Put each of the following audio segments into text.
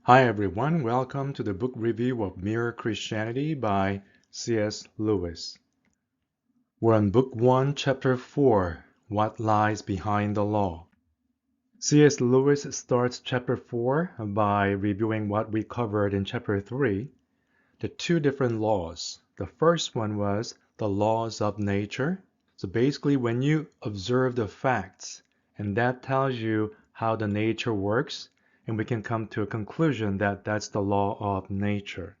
Hi everyone, welcome to the book review of Mere Christianity by C.S. Lewis. We're on Book 1, Chapter 4, What Lies Behind the Law. C.S. Lewis starts Chapter 4 by reviewing what we covered in Chapter 3, the two different laws. The first one was the laws of nature. So basically when you observe the facts, and that tells you how the nature works, and we can come to a conclusion that that's the law of nature.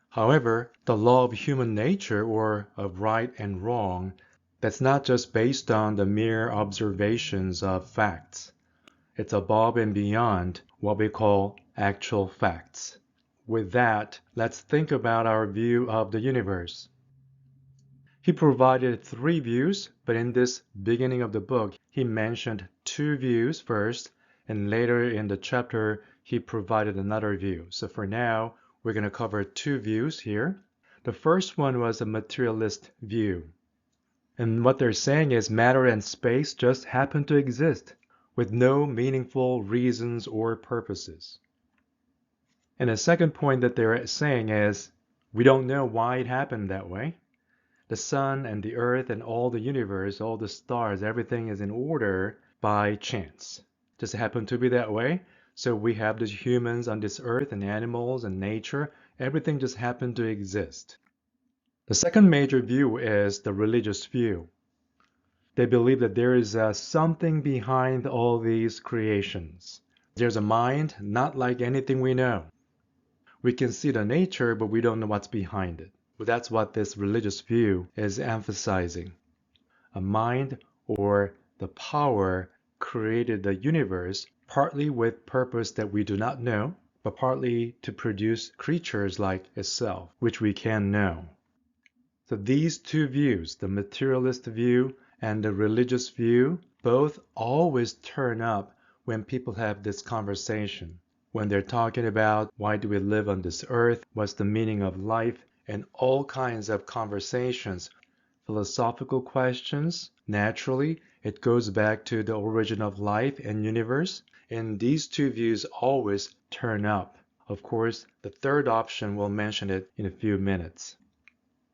However, the law of human nature, or of right and wrong, that's not just based on the mere observations of facts. It's above and beyond what we call actual facts. With that, let's think about our view of the universe. He provided three views, but in this beginning of the book, he mentioned two views first, and later in the chapter, he provided another view. So for now, we're going to cover two views here. The first one was a materialist view. And what they're saying is matter and space just happen to exist with no meaningful reasons or purposes. And the second point that they're saying is we don't know why it happened that way. The sun and the earth and all the universe, all the stars, everything is in order by chance. Just happened to be that way. So we have the humans on this earth and animals and nature. Everything just happened to exist. The second major view is the religious view. They believe that there is something behind all these creations. There's a mind not like anything we know. We can see the nature, but we don't know what's behind it. But that's what this religious view is emphasizing. A mind or the power created the universe partly with purpose that we do not know, but partly to produce creatures like itself, which we can know. So these two views, the materialist view and the religious view, both always turn up when people have this conversation. When they're talking about why do we live on this earth, what's the meaning of life, and all kinds of conversations, philosophical questions, naturally, it goes back to the origin of life and universe, and these two views always turn up. Of course, the third option, we'll mention it in a few minutes.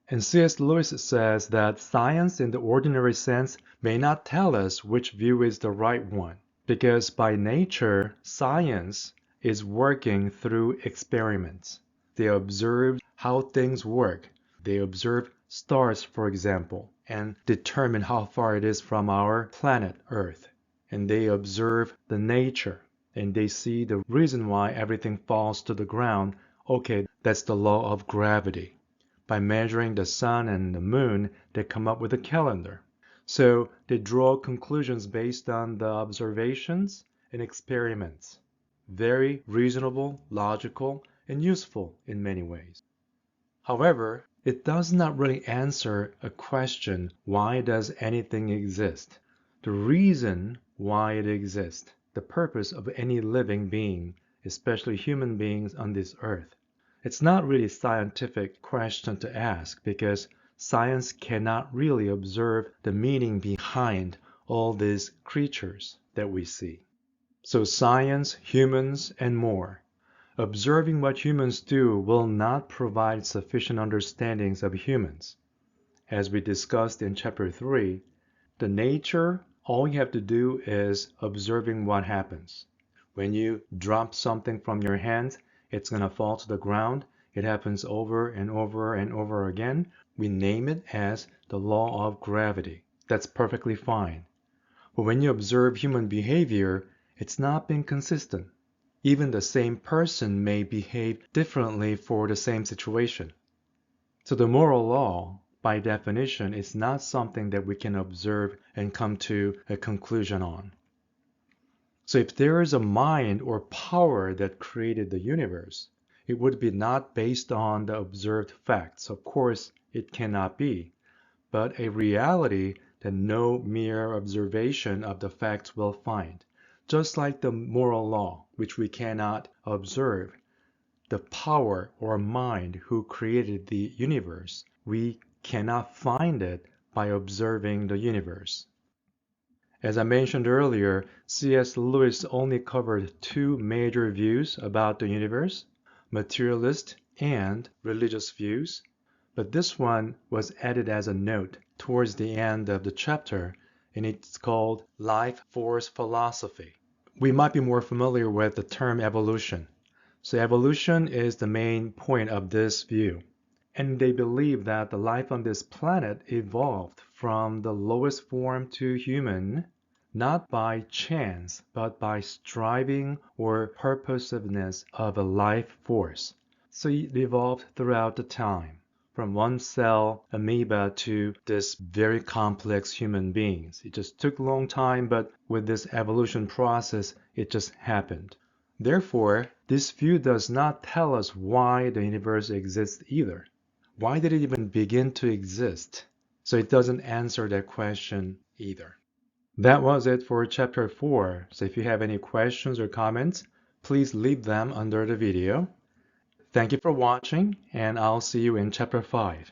And C.S. Lewis says that science in the ordinary sense may not tell us which view is the right one, because by nature, science is working through experiments. They observe how things work. They observe stars, for example, and determine how far it is from our planet Earth. And they observe the nature, and they see the reason why everything falls to the ground. Okay, that's the law of gravity. By measuring the sun and the moon, they come up with a calendar. So they draw conclusions based on the observations and experiments. Very reasonable, logical, and useful in many ways. However, it does not really answer a question, why does anything exist? The reason why it exists, the purpose of any living being, especially human beings on this earth. It's not really a scientific question to ask because science cannot really observe the meaning behind all these creatures that we see. So science, humans, and more. Observing what humans do will not provide sufficient understandings of humans. As we discussed in Chapter 3, the nature, all you have to do is observing what happens. When you drop something from your hands, it's going to fall to the ground. It happens over and over and over again. We name it as the law of gravity. That's perfectly fine. But when you observe human behavior, it's not been consistent. Even the same person may behave differently for the same situation. So the moral law, by definition, is not something that we can observe and come to a conclusion on. So if there is a mind or power that created the universe, it would be not based on the observed facts. Of course, it cannot be, but a reality that no mere observation of the facts will find. Just like the moral law, which we cannot observe, the power or mind who created the universe, we cannot find it by observing the universe. As I mentioned earlier, C.S. Lewis only covered two major views about the universe, materialist and religious views, but this one was added as a note towards the end of the chapter, and it's called Life Force Philosophy. We might be more familiar with the term evolution. So evolution is the main point of this view. And they believe that the life on this planet evolved from the lowest form to human, not by chance, but by striving or purposiveness of a life force. So it evolved throughout the time, from one cell amoeba to this very complex human beings. It just took a long time, but with this evolution process, it just happened. Therefore, this view does not tell us why the universe exists either. Why did it even begin to exist? So it doesn't answer that question either. That was it for chapter 4. So if you have any questions or comments, please leave them under the video. Thank you for watching, and I'll see you in chapter 5.